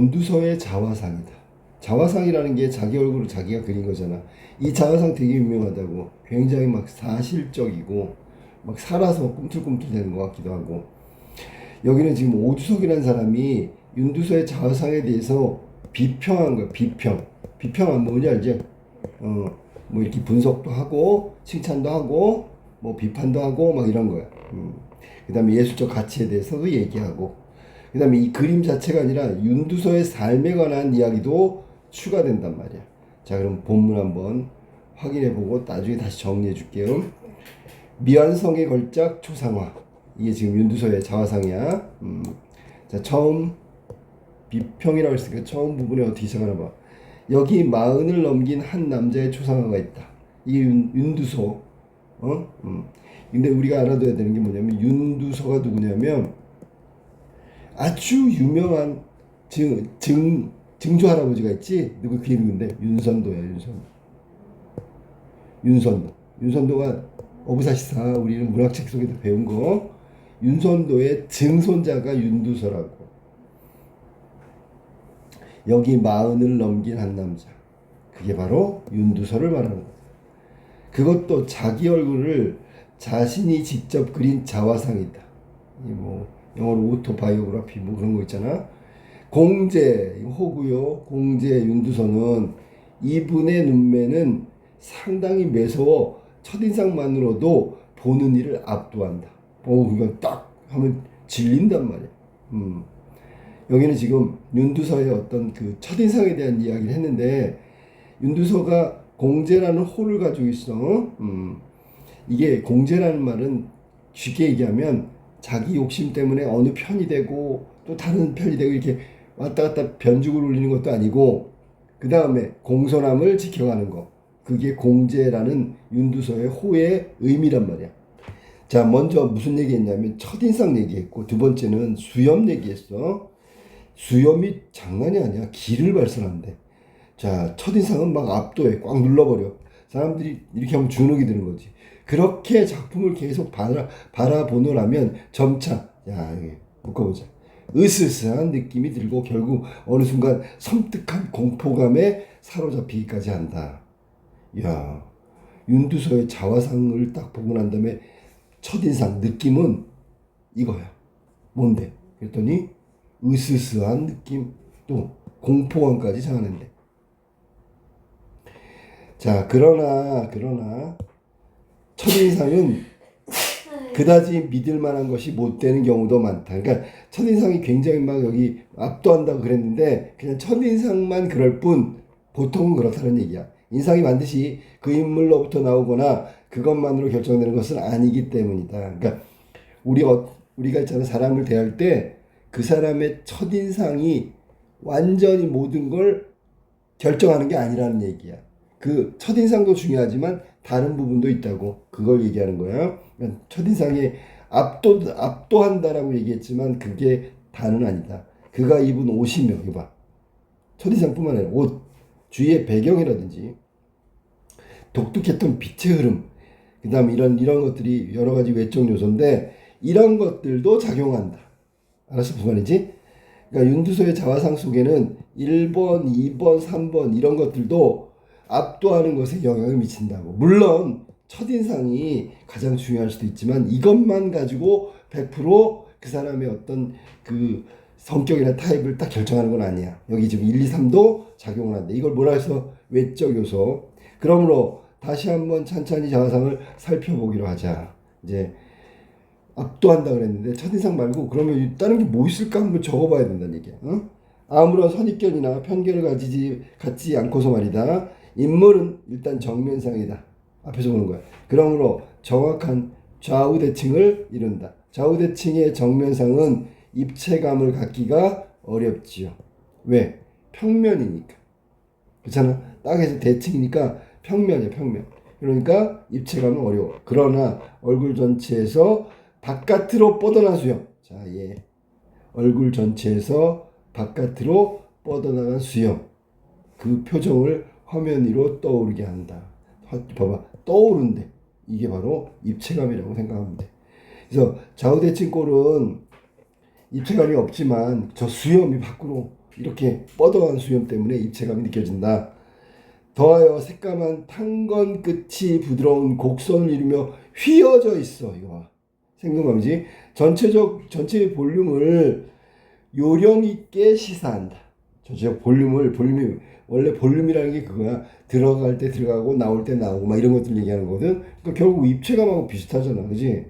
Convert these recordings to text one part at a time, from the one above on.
윤두서의 자화상이다. 자화상이라는 게 자기 얼굴을 자기가 그린 거잖아. 이 자화상 되게 유명하다고. 굉장히 막 사실적이고 막 살아서 꿈틀꿈틀대는 것 같기도 하고. 여기는 지금 오주석이라는 사람이 윤두서의 자화상에 대해서 비평한 거야. 비평은 뭔지 알지? 뭐 이렇게 분석도 하고 칭찬도 하고 뭐 비판도 하고 막 이런 거야. 그 다음에 예술적 가치에 대해서도 얘기하고, 그 다음에 이 그림 자체가 아니라 윤두서의 삶에 관한 이야기도 추가된단 말이야. 자, 그럼 본문 한번 확인해보고 나중에 다시 정리해 줄게요. 미완성의 걸작 초상화. 이게 지금 윤두서의 자화상이야. 자, 처음 비평이라고 했으니까 처음 부분에 어떻게 시작하나 봐. 여기 40을 넘긴 한 남자의 초상화가 있다. 이게 윤두서. 근데 우리가 알아둬야 되는 게 뭐냐면, 윤두서가 누구냐면 아주 유명한 증조 할아버지가 있지. 누구 그 이름인데 윤선도야. 윤선도가 어부사시사 우리는 문학책 속에도 배운 거. 윤선도의 증손자가 윤두서라고. 여기 40을 넘긴 한 남자, 그게 바로 윤두서를 말하는 거야. 그것도 자기 얼굴을 자신이 직접 그린 자화상이다. 뭐 영어로 오토바이오그래피 뭐 그런 거 있잖아. 공제 호구요. 공제 윤두서는 이분의 눈매는 상당히 매서워 첫인상만으로도 보는 이를 압도한다. 이건 딱 하면 질린단 말이야. 여기는 지금 윤두서의 어떤 그 첫인상에 대한 이야기를 했는데, 윤두서가 공제라는 호를 가지고 있어. 이게 공제라는 말은 쉽게 얘기하면 자기 욕심 때문에 어느 편이 되고 또 다른 편이 되고 이렇게 왔다 갔다 변죽을 울리는 것도 아니고, 그 다음에 공손함을 지켜가는 거. 그게 공제라는 윤두서의 호의 의미란 말이야. 자, 먼저 무슨 얘기했냐면 첫인상 얘기했고, 두 번째는 수염 얘기했어. 수염이 장난이 아니야. 기를 발산한대. 자, 첫인상은 막 압도해. 꽉 눌러버려. 사람들이 이렇게 하면 주눅이 드는 거지. 그렇게 작품을 계속 바라보느라면 점차, 야, 여기 묶어보자. 으스스한 느낌이 들고 결국 어느 순간 섬뜩한 공포감에 사로잡히기까지 한다. 야, 윤두서의 자화상을 딱 보고 난 다음에 첫인상 느낌은 이거야. 뭔데? 그랬더니 으스스한 느낌, 또 공포감까지 자아낸대. 자, 그러나 첫인상은 그다지 믿을 만한 것이 못 되는 경우도 많다. 그러니까 첫인상이 굉장히 막 여기 압도한다고 그랬는데 그냥 첫인상만 그럴 뿐 보통은 그렇다는 얘기야. 인상이 반드시 그 인물로부터 나오거나 그것만으로 결정되는 것은 아니기 때문이다. 그러니까 우리가 있잖아, 사람을 대할 때 그 사람의 첫인상이 완전히 모든 걸 결정하는 게 아니라는 얘기야. 그 첫인상도 중요하지만 다른 부분도 있다고, 그걸 얘기하는 거야. 그러니까 첫인상에 압도한다라고 얘기했지만 그게 다는 아니다. 그가 입은 옷이며, 이거 봐. 첫인상뿐만 아니라 옷, 주위의 배경이라든지 독특했던 빛의 흐름, 그 다음 이런 것들이 여러 가지 외적 요소인데 이런 것들도 작용한다. 알았어? 무슨 말인지? 그러니까 윤두서의 자화상 속에는 1번, 2번, 3번 이런 것들도 압도하는 것에 영향을 미친다고. 물론 첫인상이 가장 중요할 수도 있지만 이것만 가지고 100% 그 사람의 어떤 그 성격이나 타입을 딱 결정하는 건 아니야. 여기 지금 1, 2, 3도 작용을 한다. 이걸 뭐라 해서 외적 요소. 그러므로 다시 한번 찬찬히 자화상을 살펴보기로 하자. 이제 압도한다 그랬는데 첫인상 말고 그러면 다른 게 뭐 있을까 한번 적어봐야 된다는 얘기야. 아무런 선입견이나 편견을 갖지 않고서 말이다. 인물은 일단 정면상이다. 앞에서 보는 거야. 그러므로 정확한 좌우대칭을 이룬다. 좌우대칭의 정면상은 입체감을 갖기가 어렵지요. 왜? 평면이니까. 그렇잖아. 땅에서 대칭이니까 평면이야, 평면. 그러니까 입체감은 어려워. 그러나 얼굴 전체에서 바깥으로 뻗어난 수염. 자, 얼굴 전체에서 바깥으로 뻗어나간 수염. 그 표정을 화면 위로 떠오르게 한다. 봐봐, 떠오른대. 이게 바로 입체감이라고 생각하면 돼. 그래서 좌우대칭 꼴은 입체감이 없지만 저 수염이 밖으로 이렇게 뻗어간 수염 때문에 입체감이 느껴진다. 더하여 새까만 탄건 끝이 부드러운 곡선을 이루며 휘어져 있어. 이거 봐. 생동감이지. 전체의 볼륨을 요령 있게 시사한다. 전체적 볼륨이 원래 볼륨이라는 게 그거야. 들어갈 때 들어가고 나올 때 나오고 막 이런 것들 얘기하는 거거든. 그러니까 결국 입체감하고 비슷하잖아, 그지?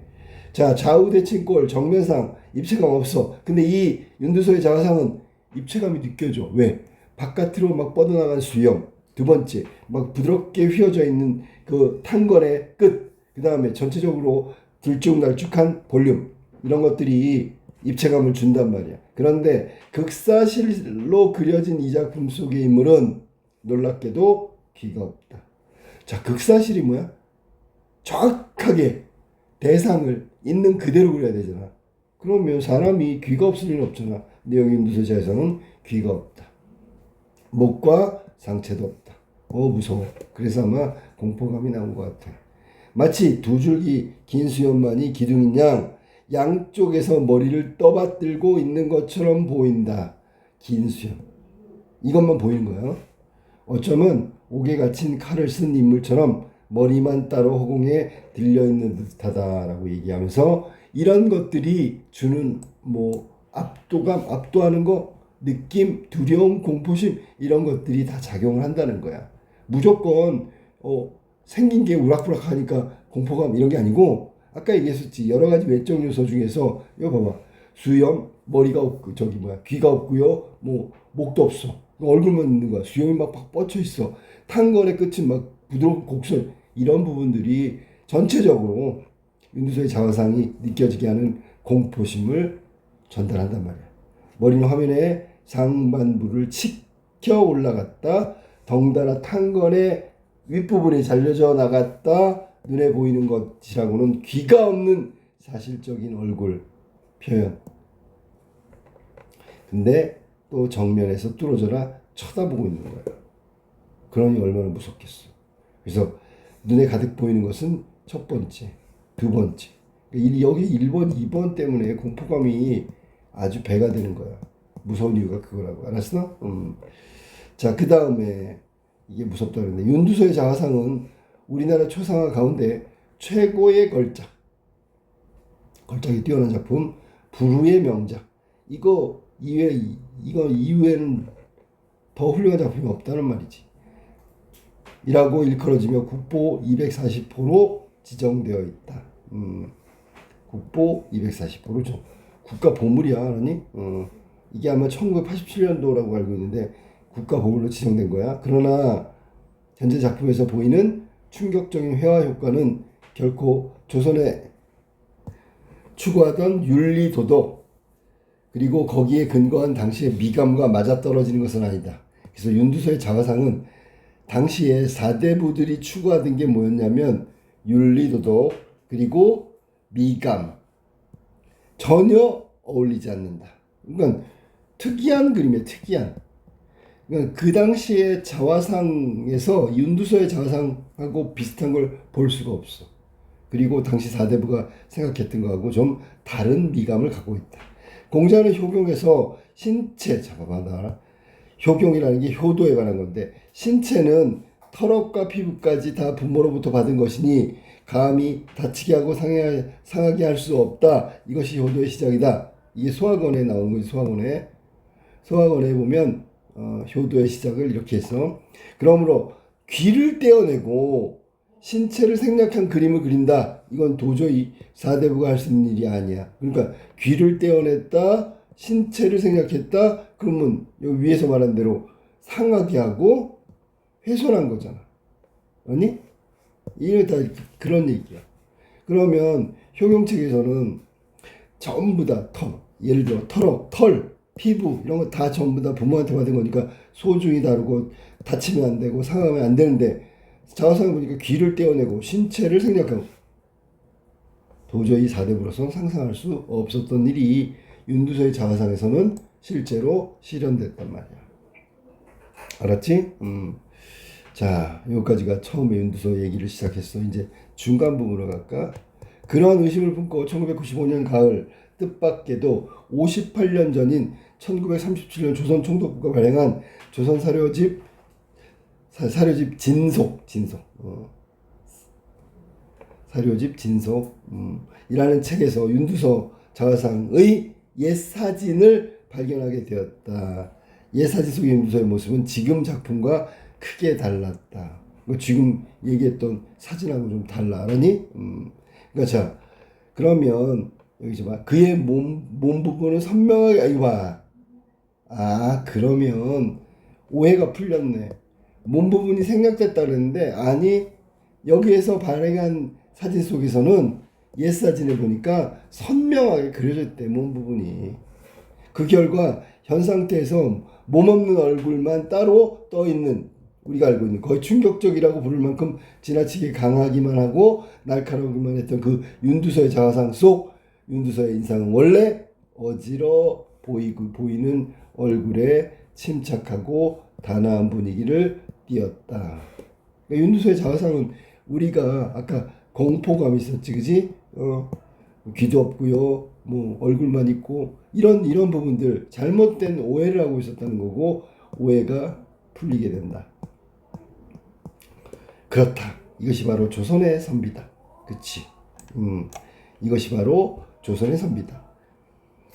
자, 좌우 대칭꼴 정면상 입체감 없어. 근데 이 윤두소의 자화상은 입체감이 느껴져. 왜? 바깥으로 막 뻗어나간 수염. 두 번째, 막 부드럽게 휘어져 있는 그 탄건의 끝. 그 다음에 전체적으로 들쭉날쭉한 볼륨. 이런 것들이 입체감을 준단 말이야. 그런데 극사실로 그려진 이 작품 속의 인물은 놀랍게도 귀가 없다. 자, 극사실이 뭐야? 정확하게 대상을 있는 그대로 그려야 되잖아. 그러면 사람이 귀가 없을 리는 없잖아. 근데 여기 윤두소자에서는 귀가 없다. 목과 상체도 없다. 무서워. 그래서 아마 공포감이 나온 것 같아. 마치 두 줄기 긴 수염만이 기둥인 양 양쪽에서 머리를 떠받들고 있는 것처럼 보인다. 긴 수염. 이것만 보이는 거예요. 어쩌면 옥에 갇힌 칼을 쓴 인물처럼 머리만 따로 허공에 들려있는 듯하다라고 얘기하면서 이런 것들이 주는 압도감, 압도하는 거, 느낌, 두려움, 공포심 이런 것들이 다 작용을 한다는 거야. 무조건 생긴 게 우락부락하니까 공포감 이런 게 아니고 아까 얘기했었지. 여러 가지 외적 요소 중에서 이거 봐봐. 수염, 머리가 없고 귀가 없고요. 목도 없어. 얼굴만 있는 거야. 수염이 막 뻗쳐 있어. 탄건의 끝은 막 부드러운 곡선 이런 부분들이 전체적으로 윤두소의 자화상이 느껴지게 하는 공포심을 전달한단 말이야. 머리는 화면에 상반부를 치켜 올라갔다. 덩달아 탄건의 윗부분이 잘려져 나갔다. 눈에 보이는 것이라고는 귀가 없는 사실적인 얼굴 표현. 근데 또 정면에서 뚫어져라 쳐다보고 있는 거야. 그러니 얼마나 무섭겠어. 그래서 눈에 가득 보이는 것은 첫 번째, 두 번째. 여기 1번, 2번 때문에 공포감이 아주 배가 되는 거야. 무서운 이유가 그거라고. 알았어? 자, 그 다음에 이게 무섭다 그랬는데 윤두소의 자화상은 우리나라 초상화 가운데 최고의 걸작이 뛰어난 작품, 불후의 명작. 이거 이후에는 더 훌륭한 작품이 없다는 말이지. 이라고 일컬어지며 국보 240호로 지정되어 있다. 국보 240호로 좀 국가 보물이야, 알았니? 이게 아마 1987년도라고 알고 있는데 국가 보물로 지정된 거야. 그러나 현재 작품에서 보이는 충격적인 회화 효과는 결코 조선에 추구하던 윤리 도덕 그리고 거기에 근거한 당시의 미감과 맞아떨어지는 것은 아니다. 그래서 윤두소의 자화상은 당시에 사대부들이 추구하던 게 뭐였냐면 윤리 도덕 그리고 미감 전혀 어울리지 않는다. 그러니까 특이한 그림이에요. 특이한. 그러니까 그 당시의 자화상에서 윤두소의 자화상하고 비슷한 걸 볼 수가 없어. 그리고 당시 사대부가 생각했던 거하고 좀 다른 미감을 갖고 있다. 공자는 효경에서 신체, 잡아봐 나 효경이라는 게 효도에 관한 건데 신체는 털업과 피부까지 다 부모로부터 받은 것이니 감히 다치게 하고 상하게 할 수 없다. 이것이 효도의 시작이다. 이게 소학원에 나오는 거지. 소학원에 보면 효도의 시작을 이렇게 해서 그러므로 귀를 떼어내고 신체를 생략한 그림을 그린다. 이건 도저히 사대부가 할 수 있는 일이 아니야. 그러니까 귀를 떼어냈다. 신체를 생략했다. 그러면 여기 위에서 말한 대로 상하게 하고 훼손한 거잖아. 아니? 이게 다 그런 얘기야. 그러면 효경책에서는 전부 다 예를 들어 털, 피부 이런 거 다 전부 다 부모한테 받은 거니까 소중히 다루고 다치면 안 되고 상하면 안 되는데 자화상에 보니까 귀를 떼어내고 신체를 생략하고 도저히 사대부로서는 상상할 수 없었던 일이 윤두소의 자화상에서는 실제로 실현됐단 말이야. 알았지? 자, 여기까지가 처음에 윤두소 얘기를 시작했어. 이제 중간 부분으로 갈까? 그러한 의심을 품고 1995년 가을 뜻밖에도 58년 전인 1937년 조선 총독부가 발행한 조선 사료집 진속 사료집 진속이라는 책에서 윤두서 자화상의 옛 사진을 발견하게 되었다. 옛 사진 속의 윤두서의 모습은 지금 작품과 크게 달랐다. 지금 얘기했던 사진하고 좀 달라. 알았니? 그러니까 자, 그러면 여기 봐. 그의 몸 부분은 선명하게 이거 봐. 그러면 오해가 풀렸네. 몸 부분이 생략됐다 그랬는데 아니 여기에서 발행한 사진 속에서는 옛 사진에 보니까 선명하게 그려져 있대 몸 부분이. 그 결과 현 상태에서 몸 없는 얼굴만 따로 떠 있는 우리가 알고 있는 거의 충격적이라고 부를 만큼 지나치게 강하기만 하고 날카로우기만 했던 그 윤두서의 자화상 속 윤두서의 인상은 원래 어지러 보이는 얼굴에 침착하고 단아한 분위기를 띄었다. 그러니까 윤두서의 자화상은 우리가 아까 공포감이 있었지, 그지? 귀도 없고요, 뭐 얼굴만 있고 이런 부분들 잘못된 오해를 하고 있었다는 거고 오해가 풀리게 된다. 그렇다. 이것이 바로 조선의 선비다. 그치? 이것이 바로 조선의 선비다.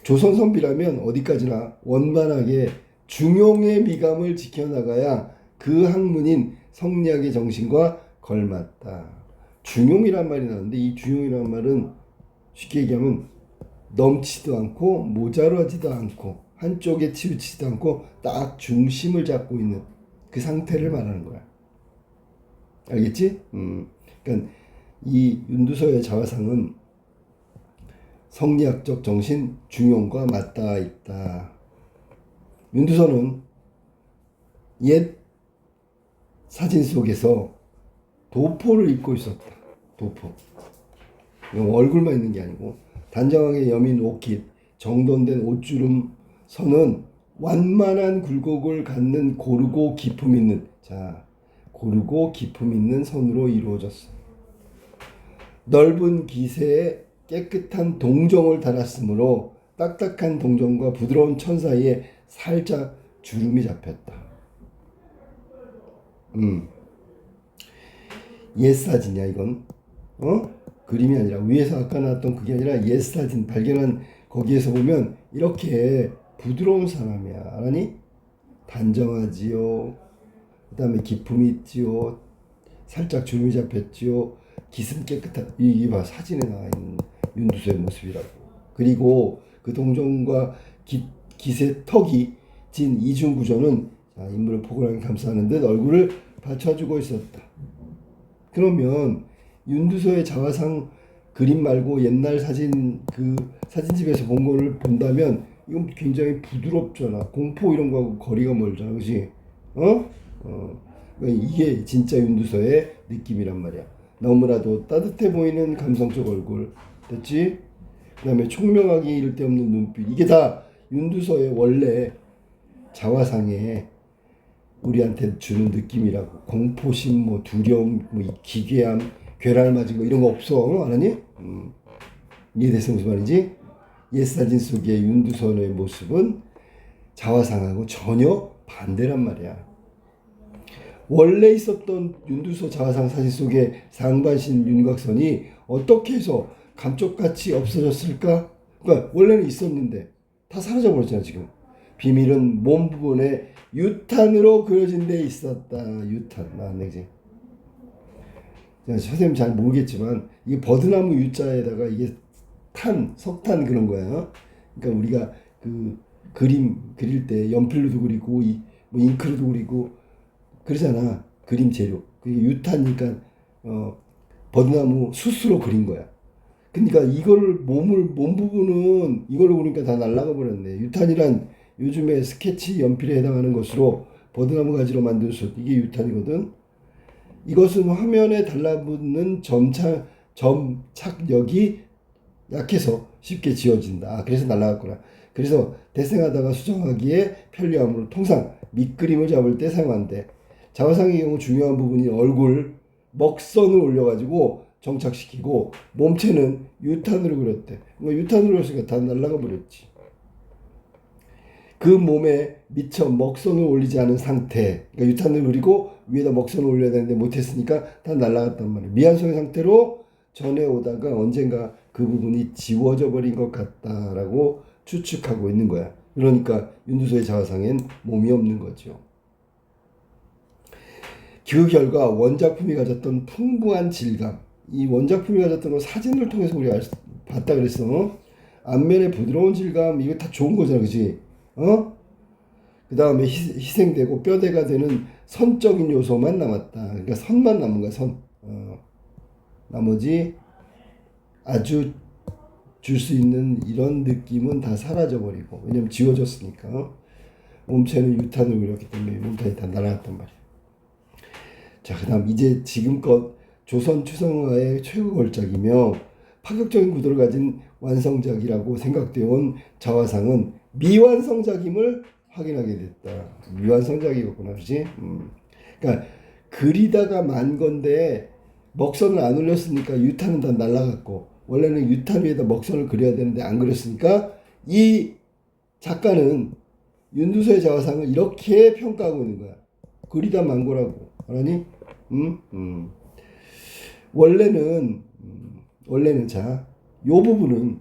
조선 선비라면 어디까지나 원만하게 중용의 미감을 지켜나가야 그 학문인 성리학의 정신과 걸맞다. 중용이란 말이 나오는데 이 중용이란 말은 쉽게 얘기하면 넘치지도 않고 모자라지도 않고 한쪽에 치우치지도 않고 딱 중심을 잡고 있는 그 상태를 말하는 거야. 알겠지? 그러니까 이 윤두서의 자화상은 성리학적 정신 중용과 맞닿아 있다. 윤두서는 옛 사진 속에서 도포를 입고 있었다. 도포. 얼굴만 있는 게 아니고 단정하게 여민 옷깃, 정돈된 옷주름 선은 완만한 굴곡을 갖는 고르고 기품 있는 선으로 이루어졌어. 넓은 기세에 깨끗한 동정을 달았으므로 딱딱한 동정과 부드러운 천 사이에 살짝 주름이 잡혔다. 옛 사진이야 이건. 그림이 아니라 위에서 아까 나왔던 그게 아니라 옛 사진 발견한 거기에서 보면 이렇게 부드러운 사람이야. 알았니? 단정하지요. 그 다음에 기품이 있지요. 살짝 주름이 잡혔지요. 기슴 깨끗한 이게 봐 사진에 나와 있는 윤두서의 모습이라고. 그리고 그 동정과 기세 턱이 진 이중 구조는 인물을 포근하게 감싸는 듯 얼굴을 받쳐주고 있었다. 그러면 윤두서의 자화상 그림 말고 옛날 사진 그 사진집에서 본 거를 본다면 이건 굉장히 부드럽잖아. 공포 이런 거하고 거리가 멀잖아, 그렇지? 이게 진짜 윤두서의 느낌이란 말이야. 너무나도 따뜻해 보이는 감성적 얼굴, 됐지? 그다음에 총명하기 이를 데 없는 눈빛. 이게 다 윤두서의 원래 자화상에 우리한테 주는 느낌이라고. 공포심, 뭐 두려움, 뭐 기괴함, 괴랄 맞은 거 이런 거 없어. 알았니? 이해됐어 무슨 말인지? 옛 사진 속의 윤두선의 모습은 자화상하고 전혀 반대란 말이야. 원래 있었던 윤두서 자화상 사진 속의 상반신 윤곽선이 어떻게 해서 감쪽같이 없어졌을까? 그러니까 원래는 있었는데 다 사라져버렸잖아 지금. 비밀은 몸 부분에 유탄으로 그려진 데 있었다. 유탄 나왔네 그지? 선생님 잘 모르겠지만 이게 버드나무 유자에다가 이게 석탄 그런 거야. 그러니까 우리가 그 그림 그릴 때 연필로도 그리고 뭐 잉크로도 그리고 그러잖아. 그림 재료. 그게 유탄이니까 버드나무 숯으로 그린 거야. 그러니까 이거를 몸 부분은 이걸로 그러니까 다 날아가 버렸네. 유탄이란 요즘에 스케치 연필에 해당하는 것으로 버드나무 가지로 만든 숯 이게 유탄이거든. 이것은 화면에 달라붙는 점착력이 약해서 쉽게 지워진다. 그래서 날아갔구나. 그래서 대생하다가 수정하기에 편리함으로 통상 밑그림을 잡을 때 사용한대. 자화상의 경우 중요한 부분이 얼굴, 먹선을 올려가지고 정착시키고 몸체는 유탄으로 그렸대. 유탄으로 했으니까 다 날아가 버렸지. 그 몸에 미처 먹선을 올리지 않은 상태, 그러니까 유탄을 그리고 위에다 먹선을 올려야 되는데 못했으니까 다 날아갔단 말이에요. 미완성의 상태로 전해 오다가 언젠가 그 부분이 지워져 버린 것 같다라고 추측하고 있는 거야. 그러니까 윤두소의 자화상엔 몸이 없는 거죠. 그 결과 원작품이 가졌던 풍부한 질감, 이 원작품이 가졌던 걸 사진을 통해서 우리가 봤다 그랬어. 앞면의 부드러운 질감, 이거 다 좋은 거잖아, 그지? 그 다음에 희생되고 뼈대가 되는 선적인 요소만 남았다. 그러니까 선만 남은 거야, 선. 나머지 아주 줄 수 있는 이런 느낌은 다 사라져버리고, 왜냐면 지워졌으니까. 몸체는 유탄을 그렸기 때문에 몸탄이 다 날아갔단 말이야. 자, 그 다음 이제 지금껏 조선 추성화의 최고 걸작이며 파격적인 구도를 가진 완성작이라고 생각되어 온 자화상은 미완성작임을 확인하게 됐다. 미완성작이었구나, 그렇지? 그러니까 그리다가 만 건데 먹선을 안 올렸으니까 유탄은 다 날라갔고, 원래는 유탄 위에다 먹선을 그려야 되는데 안 그렸으니까 이 작가는 윤두소의 자화상을 이렇게 평가하고 있는 거야. 그리다 만 거라고. 알았니? 원래는 자, 요 부분은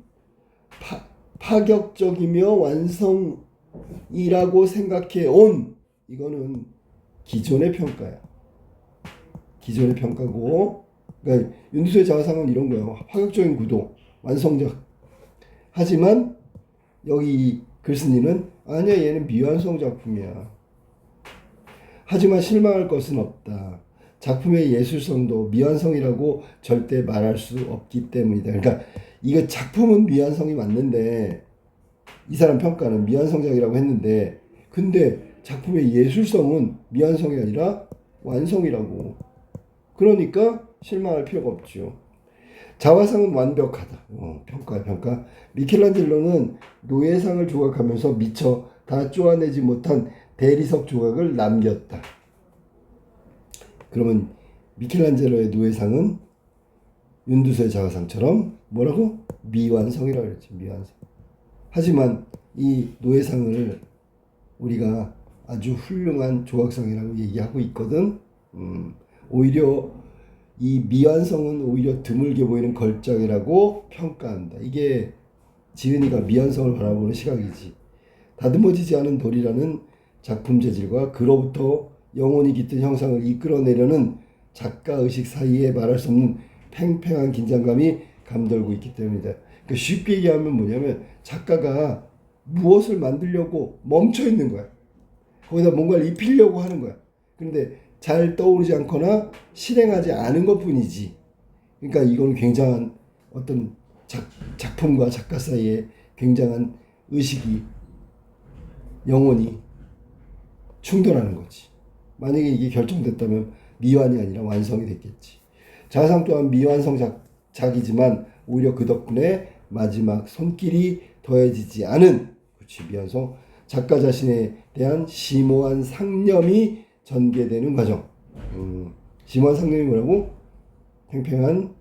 파격적이며 완성이라고 생각해 온, 이거는 기존의 평가야. 기존의 평가고, 그러니까 윤두소의 자화상은 이런 거예요. 파격적인 구도, 완성적. 하지만 여기 글쓴이는 아니야, 얘는 미완성 작품이야. 하지만 실망할 것은 없다. 작품의 예술성도 미완성이라고 절대 말할 수 없기 때문이다. 그러니까 이거 작품은 미완성이 맞는데, 이 사람 평가는 미완성작이라고 했는데, 근데 작품의 예술성은 미완성이 아니라 완성이라고. 그러니까 실망할 필요가 없죠. 자화상은 완벽하다. 평가. 미켈란젤로는 노예상을 조각하면서 미처 다 쪼아내지 못한 대리석 조각을 남겼다. 그러면 미켈란젤로의 노예상은 윤두소의 자화상처럼 뭐라고? 미완성이라고 그랬지. 미완성. 하지만 이 노예상을 우리가 아주 훌륭한 조각상이라고 얘기하고 있거든. 오히려 이 미완성은 오히려 드물게 보이는 걸작이라고 평가한다. 이게 지은이가 미완성을 바라보는 시각이지. 다듬어지지 않은 돌이라는 작품 재질과 그로부터 영혼이 깃든 형상을 이끌어내려는 작가의식 사이에 말할 수 없는 팽팽한 긴장감이 감돌고 있기 때문이다. 그러니까 쉽게 얘기하면 뭐냐면 작가가 무엇을 만들려고 멈춰 있는 거야. 거기다 뭔가를 입히려고 하는 거야. 그런데 잘 떠오르지 않거나 실행하지 않은 것 뿐이지. 그러니까 이거는 굉장한 어떤 작품과 작가 사이에 굉장한 의식이, 영혼이 충돌하는 거지. 만약에 이게 결정됐다면 미완이 아니라 완성이 됐겠지. 자화상 또한 미완성작이지만 오히려 그 덕분에 마지막 손길이 더해지지 않은, 그렇지, 미완성, 작가 자신에 대한 심오한 상념이 전개되는 과정. 심오한 상념이 뭐라고? 팽팽한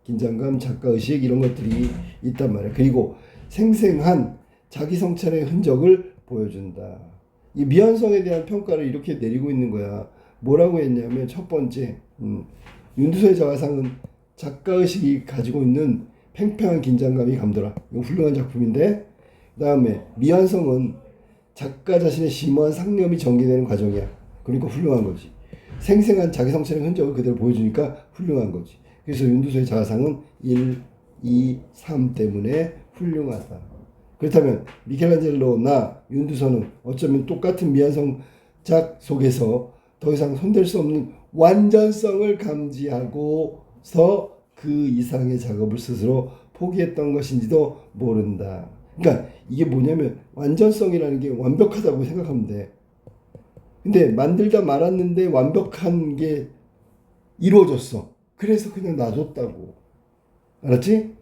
긴장감, 작가의식, 이런 것들이 있단 말이야. 그리고 생생한 자기 성찰의 흔적을 보여준다. 이 미완성에 대한 평가를 이렇게 내리고 있는 거야. 뭐라고 했냐면, 첫 번째, 윤두소의 자화상은 작가의식이 가지고 있는 팽팽한 긴장감이 감돌아. 이거 훌륭한 작품인데, 그 다음에 미완성은 작가 자신의 심오한 상념이 전개되는 과정이야. 그러니까 훌륭한 거지. 생생한 자기 성찰의 흔적을 그대로 보여주니까 훌륭한 거지. 그래서 윤두소의 자화상은 1, 2, 3 때문에 훌륭하다. 그렇다면 미켈란젤로나 윤두소는 어쩌면 똑같은 미완성작 속에서 더 이상 손댈 수 없는 완전성을 감지하고서 그 이상의 작업을 스스로 포기했던 것인지도 모른다. 그러니까 이게 뭐냐면 완전성이라는 게 완벽하다고 생각하면 돼. 근데 만들다 말았는데 완벽한 게 이루어졌어. 그래서 그냥 놔뒀다고. 알았지?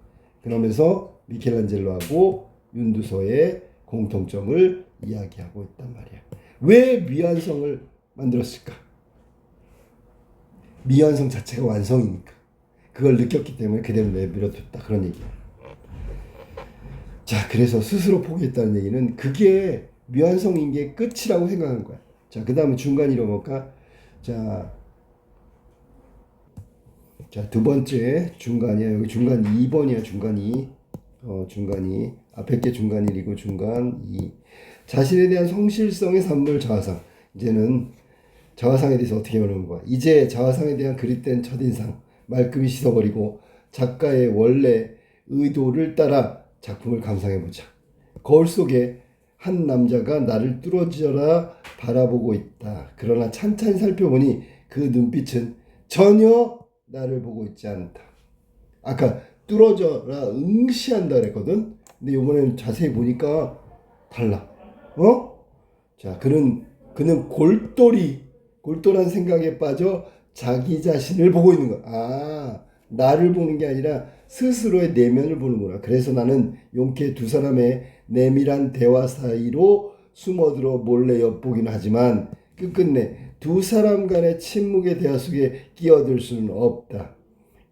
그러면서 미켈란젤로하고 윤두소의 공통점을 이야기하고 있단 말이야. 왜 미완성을 만들었을까? 미완성 자체가 완성이니까. 그걸 느꼈기 때문에 그대로 내버려뒀다. 그런 얘기야. 자, 그래서 스스로 포기했다는 얘기는 그게 미완성인 게 끝이라고 생각한 거야. 자, 그 다음에 중간이로 볼까? 자, 두 번째 중간이야. 여기 중간 2번이야. 중간 2. 중간 2. 앞에 게 중간 1이고 중간 2. 자신에 대한 성실성의 산물 자화상. 이제는 자화상에 대해서 어떻게 보는 거야. 이제 자화상에 대한 그릇된 첫인상 말끔히 씻어버리고 작가의 원래 의도를 따라 작품을 감상해보자. 거울 속에 한 남자가 나를 뚫어져라 바라보고 있다. 그러나 찬찬히 살펴보니 그 눈빛은 전혀 나를 보고 있지 않다. 아까 뚫어져라 응시한다 그랬거든. 근데 이번에는 자세히 보니까 달라. 자, 그는 골똘한 생각에 빠져 자기 자신을 보고 있는 거야. 나를 보는 게 아니라 스스로의 내면을 보는구나. 그래서 나는 용케 두 사람의 내밀한 대화 사이로 숨어들어 몰래 엿보긴 하지만 끝끝내 두 사람 간의 침묵의 대화 속에 끼어들 수는 없다.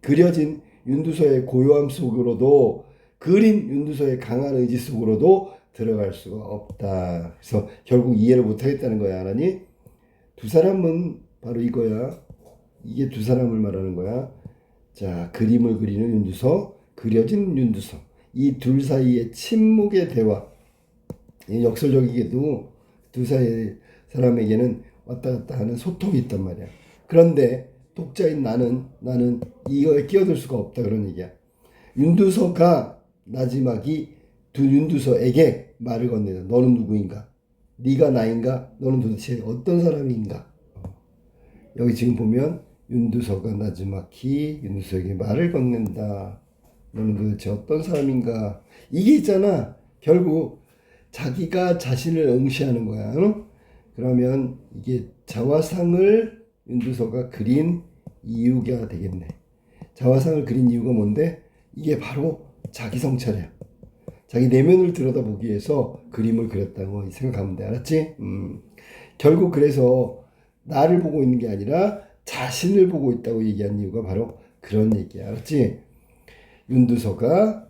그려진 윤두서의 고요함 속으로도 그린 윤두서의 강한 의지 속으로도 들어갈 수가 없다. 그래서 결국 이해를 못하겠다는 거야. 하나니 두 사람은 바로 이거야. 이게 두 사람을 말하는 거야. 자, 그림을 그리는 윤두서, 그려진 윤두서. 이 둘 사이의 침묵의 대화. 역설적이게도 두 사람에게는 왔다 갔다 하는 소통이 있단 말이야. 그런데 독자인 나는 이거에 끼어들 수가 없다 그런 얘기야. 윤두서가 나지막이 두 윤두서에게 말을 건네다. 너는 누구인가? 네가 나인가? 너는 도대체 어떤 사람인가? 여기 지금 보면 윤두서가 나지막히 윤두서에게 말을 건넨다. 너는 도대체 어떤 사람인가? 이게 있잖아. 결국 자기가 자신을 응시하는 거야. 응? 그러면 이게 자화상을 윤두서가 그린 이유가 되겠네. 자화상을 그린 이유가 뭔데? 이게 바로 자기 성찰이야. 자기 내면을 들여다보기 위해서 그림을 그렸다고 생각하면 돼. 알았지? 결국 그래서 나를 보고 있는 게 아니라 자신을 보고 있다고 얘기한 이유가 바로 그런 얘기야. 알았지? 윤두서가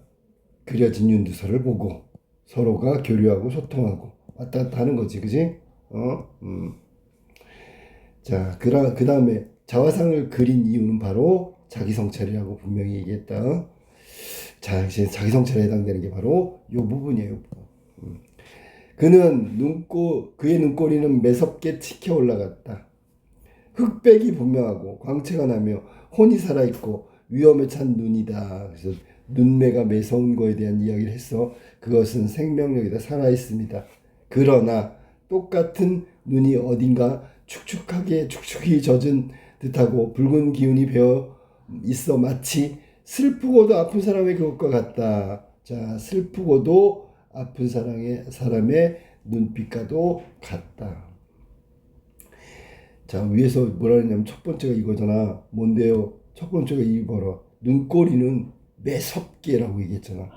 그려진 윤두서를 보고 서로가 교류하고 소통하고 왔다 갔다 하는 거지. 그지? 자, 그 다음에 자화상을 그린 이유는 바로 자기 성찰이라고 분명히 얘기했다. 자, 자기 성찰에 해당되는 게 바로 이 부분이에요. 그의 눈꼬리는 매섭게 치켜 올라갔다. 흑백이 분명하고 광채가 나며 혼이 살아있고 위험에 찬 눈이다. 그래서 눈매가 매서운 거에 대한 이야기를 했어. 그것은 생명력이다. 살아있습니다. 그러나 똑같은 눈이 어딘가 축축히 젖은 듯하고 붉은 기운이 배어 있어 마치 슬프고도 아픈 사람의 그것과 같다. 자, 슬프고도 아픈 사람의 눈빛과도 같다. 자, 위에서 뭐라 했냐면 첫 번째가 이거잖아. 뭔데요? 첫 번째가 이거라. 눈꼬리는 매섭게라고 얘기했잖아.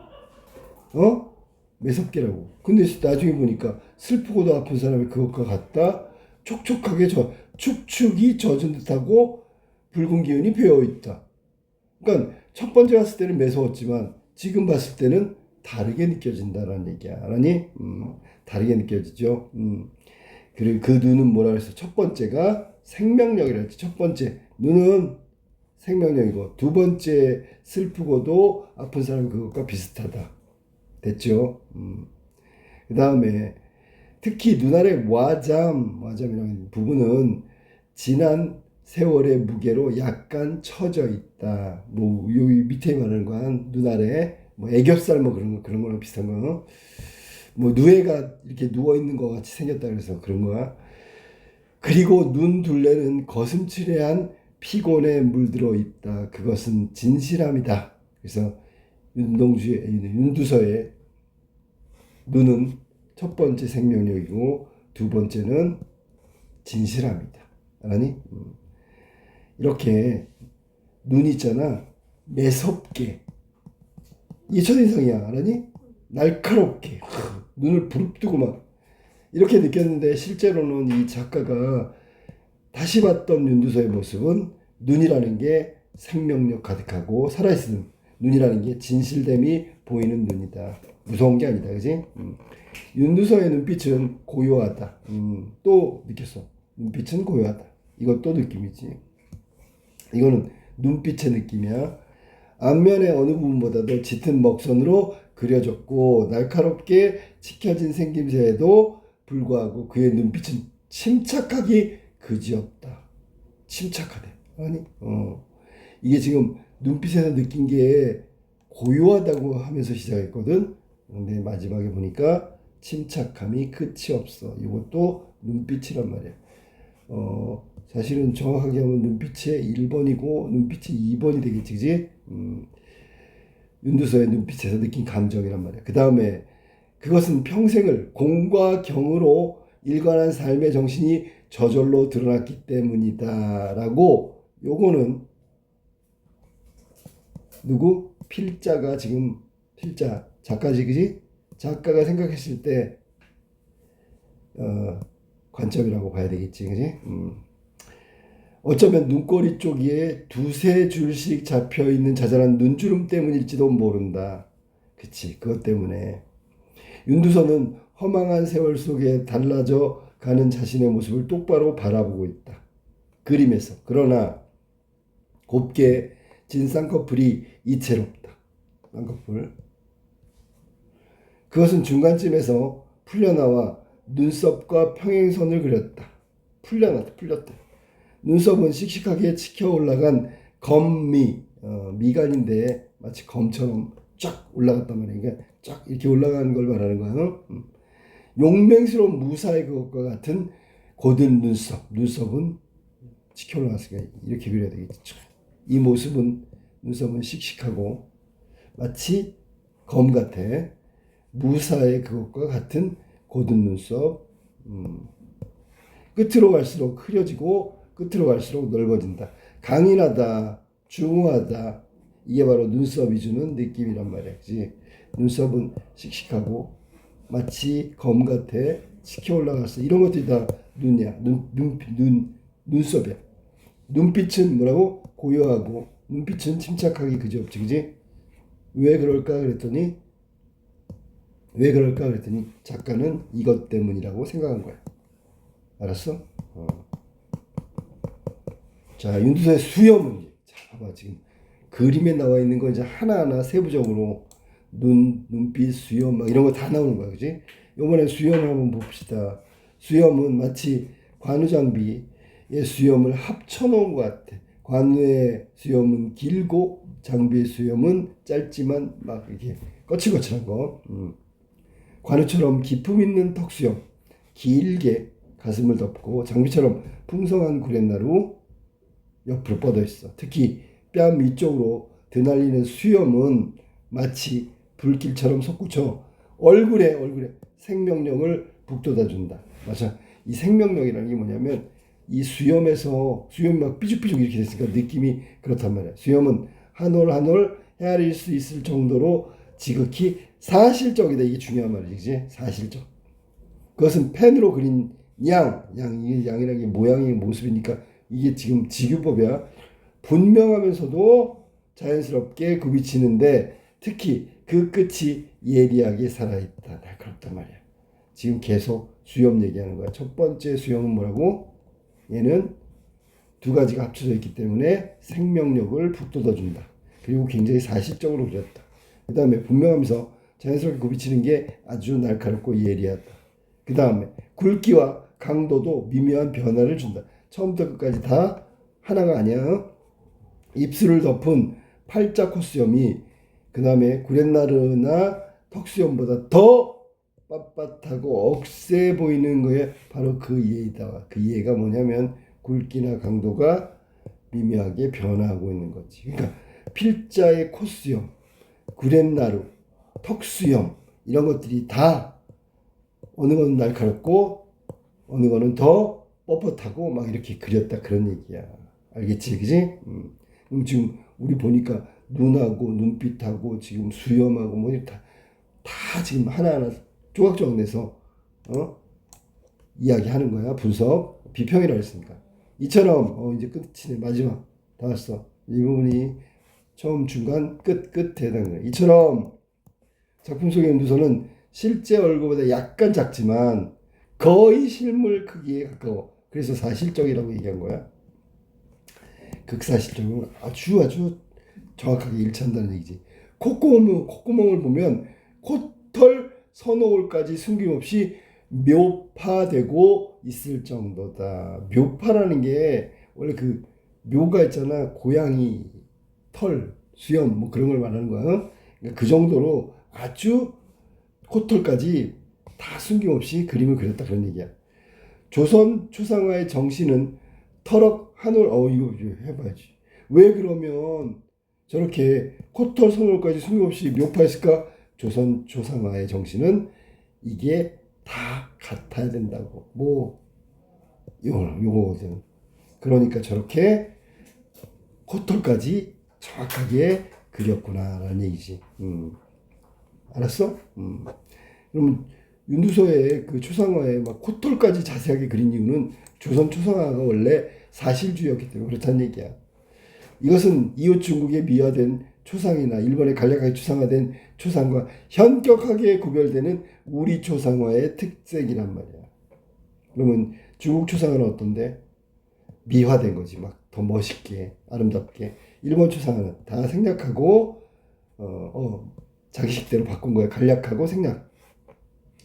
매섭게라고. 근데 나중에 보니까 슬프고도 아픈 사람의 그것과 같다. 축축이 젖은 듯하고 붉은 기운이 배어 있다. 그러니까 첫 번째 봤을 때는 매서웠지만 지금 봤을 때는 다르게 느껴진다라는 얘기야. 알았니? 다르게 느껴지죠. 그리고 그 눈은 뭐라 그랬어? 첫 번째가 생명력이라 했지. 첫 번째 눈은 생명력이고 두 번째 슬프고도 아픈 사람 그것과 비슷하다. 됐죠? 그 다음에 특히 눈 아래 와잠이라는 부분은 지난 세월의 무게로 약간 처져 있다. 뭐 여기 밑에 말하는 건 눈 아래 뭐 애교살 뭐 그런 거랑 비슷한 거. 뭐 누에가 이렇게 누워 있는 것 같이 생겼다 그래서 그런 거야. 그리고 눈 둘레는 거슴츠레한 피곤에 물들어 있다. 그것은 진실함이다. 그래서 윤두서의 눈은 첫 번째 생명력이고 두 번째는 진실함이다. 알았니? 이렇게 눈 있잖아. 매섭게. 이게 첫인상이야. 알았니? 날카롭게. 눈을 부릅뜨고 막 이렇게 느꼈는데 실제로는 이 작가가 다시 봤던 윤두서의 모습은 눈이라는 게 생명력 가득하고 살아있는 눈이라는 게 진실됨이 보이는 눈이다. 무서운 게 아니다. 그지? 윤두서의 눈빛은 고요하다. 또 느꼈어. 눈빛은 고요하다. 이것도 느낌이지. 이거는 눈빛의 느낌이야. 앞면의 어느 부분보다도 짙은 먹선으로 그려졌고 날카롭게 치켜진 생김새에도 불구하고 그의 눈빛은 침착하기 그지없다. 침착하대. 아니, 이게 지금 눈빛에서 느낀 게 고요하다고 하면서 시작했거든. 근데 마지막에 보니까 침착함이 끝이 없어. 이것도 눈빛이란 말이야. 사실은 정확하게 하면 눈빛의 1번이고 눈빛이 2번이 되겠지, 그지? 윤두서의 눈빛에서 느낀 감정이란 말이야. 그 다음에 그것은 평생을 공과 경으로 일관한 삶의 정신이 저절로 드러났기 때문이다라고. 요거는 누구? 필자가 지금 필자 작가지, 그지? 작가가 생각했을 때 관점이라고 봐야 되겠지, 그지? 어쩌면 눈꼬리 쪽에 두세 줄씩 잡혀 있는 자잘한 눈주름 때문일지도 모른다. 그치, 그것 때문에 윤두서는 허망한 세월 속에 달라져 가는 자신의 모습을 똑바로 바라보고 있다. 그림에서. 그러나 곱게 진 쌍꺼풀이 이채롭다. 쌍꺼풀. 그것은 중간쯤에서 풀려나와 눈썹과 평행선을 그렸다. 풀렸다. 눈썹은 씩씩하게 치켜 올라간 검미, 미간인데 마치 검처럼 쫙 올라갔단 말이야. 그러니까 쫙 이렇게 올라가는 걸 말하는 거야. 용맹스러운 무사의 그것과 같은 곧은 눈썹은 치켜 올라갔으니까 이렇게 그려야 되겠죠. 이 눈썹은 씩씩하고 마치 검 같아. 무사의 그것과 같은 곧은 눈썹. 끝으로 갈수록 흐려지고 끝으로 갈수록 넓어진다. 강인하다, 중후하다. 이게 바로 눈썹이 주는 느낌이란 말이야. 그치? 눈썹은 씩씩하고 마치 검 같아. 치켜 올라갔어. 이런 것들이 다 눈이야. 눈썹이야. 눈빛은 뭐라고? 고요하고 눈빛은 침착하기 그지없지. 그지? 왜 그럴까 그랬더니 작가는 이것 때문이라고 생각한 거야. 알았어? 자, 윤두서의 수염은, 자, 봐봐. 지금 그림에 나와 있는 거 이제 하나하나 세부적으로 눈빛, 수염, 막 이런 거 다 나오는 거야. 그지? 요번에 수염을 한번 봅시다. 수염은 마치 관우장비의 수염을 합쳐놓은 것 같아. 관우의 수염은 길고 장비의 수염은 짧지만 막 이렇게 거칠거칠한 거. 관우처럼 기품 있는 턱수염, 길게 가슴을 덮고 장비처럼 풍성한 구렛나루 옆으로 뻗어 있어. 특히 뺨 위쪽으로 드날리는 수염은 마치 불길처럼 솟구쳐 얼굴에 생명력을 북돋아준다. 맞아. 이 생명력이라는 게 뭐냐면 이 수염이 막 삐죽삐죽 이렇게 됐으니까 느낌이 그렇단 말이야. 수염은 한 올 한 올 헤아릴 수 있을 정도로 지극히 사실적이다. 이게 중요한 말이지. 사실적. 그것은 펜으로 그린 이게 양이라는 게 모양이 모습이니까 이게 지금 직유법이야. 분명하면서도 자연스럽게 굽이치는데 특히 그 끝이 예리하게 살아있다. 날카롭단 말이야. 지금 계속 수염 얘기하는 거야. 첫 번째 수염은 뭐라고? 얘는 두 가지가 합쳐져 있기 때문에 생명력을 북돋아준다. 그리고 굉장히 사실적으로 그렸다. 그 다음에 분명하면서 자연스럽게 굽이치는 게 아주 날카롭고 예리하다. 그 다음에 굵기와 강도도 미묘한 변화를 준다. 처음부터 끝까지 다 하나가 아니야. 입술을 덮은 팔자 콧수염이 그 다음에 구렛나루나 턱수염보다 더 빳빳하고 억세 보이는 거에 바로 그 예이다. 그 예가 뭐냐면 굵기나 강도가 미묘하게 변화하고 있는 거지. 그러니까 필자의 콧수염, 구렛나루, 턱수염 이런 것들이 다 어느 건 날카롭고 어느 거는 더 뻣뻣하고 막 이렇게 그렸다 그런 얘기야. 알겠지, 그지? 그럼 지금 우리 보니까 눈하고 눈빛하고 지금 수염하고 뭐 다 지금 하나하나 조각조각 내서 이야기하는 거야. 분석, 비평이라고 했으니까. 이처럼 이제 끝이네. 마지막 다 왔어. 이 부분이 처음, 중간, 끝에 해당해. 이처럼 작품 속의 윤두서는 실제 얼굴보다 약간 작지만 거의 실물 크기에 가까워. 그래서 사실적이라고 얘기한 거야. 극사실적은 아주 정확하게 일치한다는 얘기지. 콧구멍을 보면 콧털 선호골까지 숨김없이 묘파되고 있을 정도다. 묘파라는 게 원래 그 묘가 있잖아. 고양이 털, 수염 뭐 그런 걸 말하는 거야. 그러니까 그 정도로 아주 콧털까지 다 숨김없이 그림을 그렸다 그런 얘기야. 조선 초상화의 정신은 터럭 한올 이거 해봐야지. 왜 그러면 저렇게 콧털 선올까지 숨김없이 묘파했을까? 조선 초상화의 정신은 이게 다 같아야 된다고. 뭐 요거거든. 그러니까 저렇게 콧털까지 정확하게 그렸구나라는 얘기지. 알았어? 그럼 윤두서의 그 초상화에 막 콧털까지 자세하게 그린 이유는 조선 초상화가 원래 사실주의였기 때문에 그렇다는 얘기야. 이것은 이웃 중국에 미화된 초상이나 일본에 간략하게 초상화된 초상과 현격하게 구별되는 우리 초상화의 특색이란 말이야. 그러면 중국 초상화는 어떤데? 미화된 거지. 막 더 멋있게 아름답게. 일본 초상화는 다 생략하고 자기식대로 바꾼 거야. 간략하고 생략.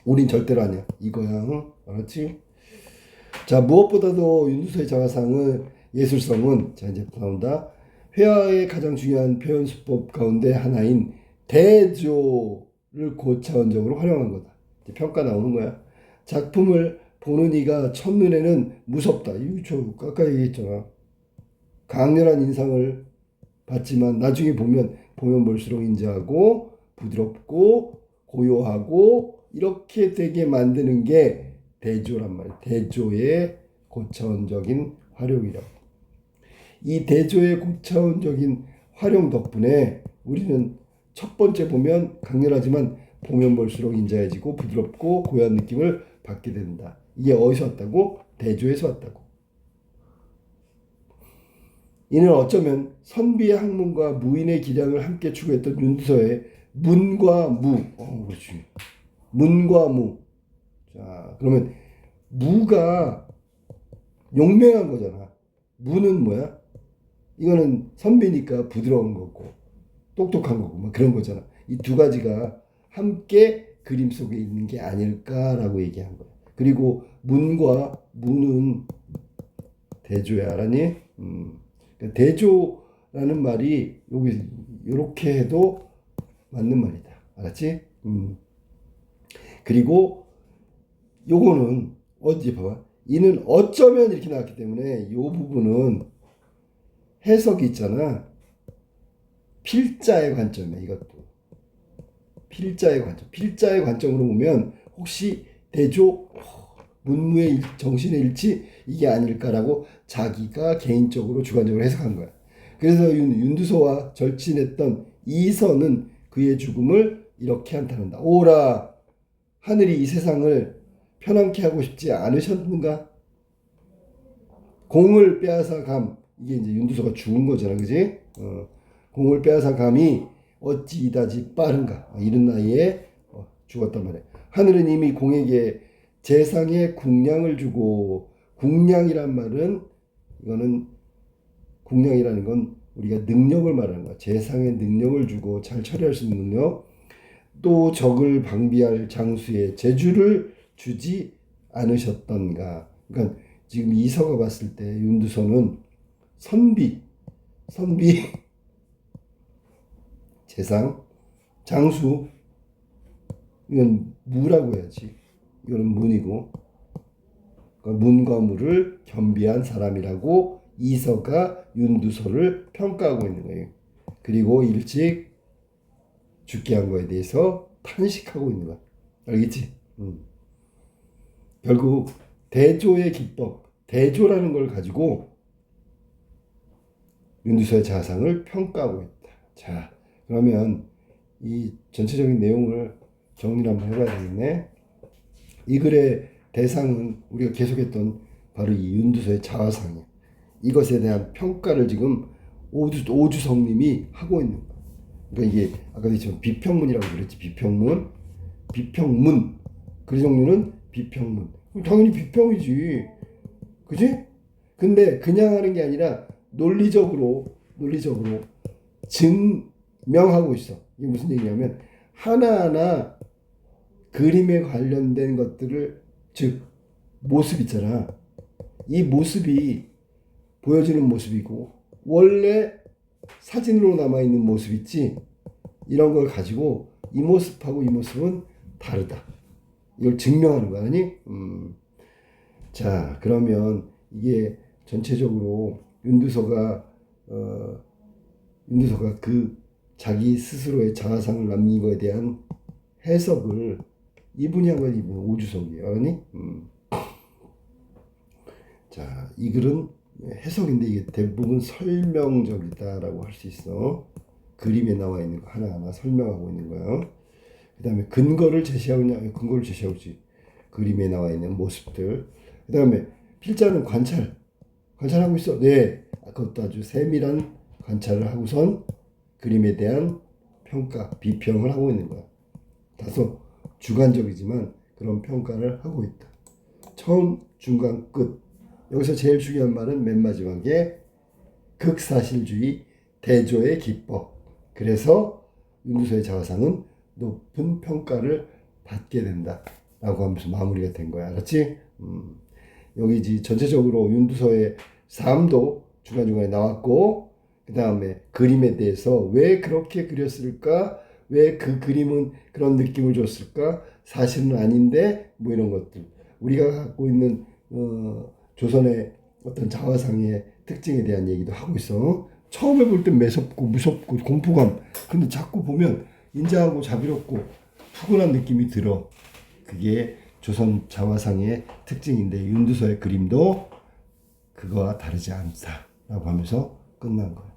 우린 절대로 아니야. 이거야. 응? 알았지? 자, 무엇보다도 윤두서의 자화상은 예술성은 자 이제 나온다. 회화의 가장 중요한 표현 수법 가운데 하나인 대조를 고차원적으로 활용한 거다. 이제 평가 나오는 거야. 작품을 보는 이가 첫눈에는 무섭다. 이거 저 아까 얘기했잖아. 강렬한 인상을 받지만 나중에 보면 볼수록 인자하고 부드럽고 고요하고 이렇게 되게 만드는 게 대조란 말이에요. 대조의 고차원적인 활용이라고. 이 대조의 고차원적인 활용 덕분에 우리는 첫 번째 보면 강렬하지만 보면 볼수록 인자해지고 부드럽고 고요한 느낌을 받게 된다. 이게 어디서 왔다고? 대조에서 왔다고. 이는 어쩌면 선비의 학문과 무인의 기량을 함께 추구했던 윤두서의 문과 무. 그렇지. 문과 무. 자, 그러면 무가 용맹한 거잖아. 무는 뭐야? 이거는 선비니까 부드러운 거고 똑똑한 거고 막 그런 거잖아. 이 두 가지가 함께 그림 속에 있는 게 아닐까라고 얘기한 거야. 그리고 문과 무는 대조야, 알았니? 대조라는 말이 여기 이렇게 해도 맞는 말이다. 알았지? 그리고 요거는 어디 봐봐. 이는 어쩌면 이렇게 나왔기 때문에 요 부분은 해석이 있잖아. 필자의 관점이야. 이것도 필자의 관점. 필자의 관점으로 보면 혹시 대조 문무의 정신의 일치 이게 아닐까라고 자기가 개인적으로 주관적으로 해석한 거야. 그래서 윤두서와 절친했던 이서는 그의 죽음을 이렇게 한탄한다. 오라 하늘이 이 세상을 편안케 하고 싶지 않으셨는가? 공을 빼앗아 감. 이게 이제 윤두서가 죽은 거잖아, 그지? 공을 빼앗아 감이 어찌 이다지 빠른가? 이른 나이에 죽었단 말이야. 하늘은 이미 공에게 재상의 궁량을 주고, 궁량이란 말은 이거는 궁량이라는 건 우리가 능력을 말하는 거야. 재상의 능력을 주고 잘 처리할 수 있는 능력, 또 적을 방비할 장수의 재주를 주지 않으셨던가. 그러니까 지금 이서가 봤을 때 윤두서는 선비, 재상, 장수, 이건 무라고 해야지. 이거는 문이고, 그러니까 문과 무를 겸비한 사람이라고 이서가 윤두서를 평가하고 있는 거예요. 그리고 일찍 죽게 한 거에 대해서 탄식하고 있는 거야. 알겠지? 결국 대조의 기법, 대조라는 걸 가지고 윤두서의 자상을 평가하고 있다. 자, 그러면 이 전체적인 내용을 정리를 한번 해봐야 되겠네. 이 글의 대상은 우리가 계속했던 바로 이 윤두서의 자화상이에요. 이것에 대한 평가를 지금 오주성님이 하고 있는 거예요. 그러니까 이게 아까도 했지만 비평문이라고 그랬지. 비평문. 비평문. 글 종류는 비평문. 당연히 비평이지. 그지? 근데 그냥 하는 게 아니라 논리적으로 증명하고 있어. 이게 무슨 얘기냐면 하나하나 그림에 관련된 것들을, 즉 모습 있잖아. 이 모습이 보여지는 모습이고 원래 사진으로 남아있는 모습 있지. 이런 걸 가지고 이 모습하고 이 모습은 다르다. 이걸 증명하는 거야. 아니? 자, 그러면 이게 전체적으로 윤두서가 그 자기 스스로의 자화상을 남긴 거에 대한 해석을 이분이 한 건 이분 오주석이에요. 아니? 자, 이 글은 해석인데 이게 대부분 설명적이다라고 할 수 있어. 그림에 나와 있는 거 하나하나 설명하고 있는 거야. 그 다음에 근거를 제시하고 있지. 그림에 나와 있는 모습들. 그 다음에 필자는 관찰하고 있어. 네, 그것도 아주 세밀한 관찰을 하고선 그림에 대한 평가, 비평을 하고 있는 거야. 다소 주관적이지만 그런 평가를 하고 있다. 처음, 중간, 끝. 여기서 제일 중요한 말은 맨 마지막에 극사실주의 대조의 기법. 그래서 윤두서의 자화상은 높은 평가를 받게 된다 라고 하면서 마무리가 된 거야. 알았지? 여기 전체적으로 윤두서의 삶도 중간중간에 나왔고, 그 다음에 그림에 대해서 왜 그렇게 그렸을까? 왜 그 그림은 그런 느낌을 줬을까? 사실은 아닌데 뭐 이런 것들. 우리가 갖고 있는 조선의 어떤 자화상의 특징에 대한 얘기도 하고 있어. 처음에 볼 땐 매섭고 무섭고 공포감. 근데 자꾸 보면 인자하고 자비롭고 푸근한 느낌이 들어. 그게 조선 자화상의 특징인데 윤두서의 그림도 그거와 다르지 않다라고 하면서 끝난 거예요.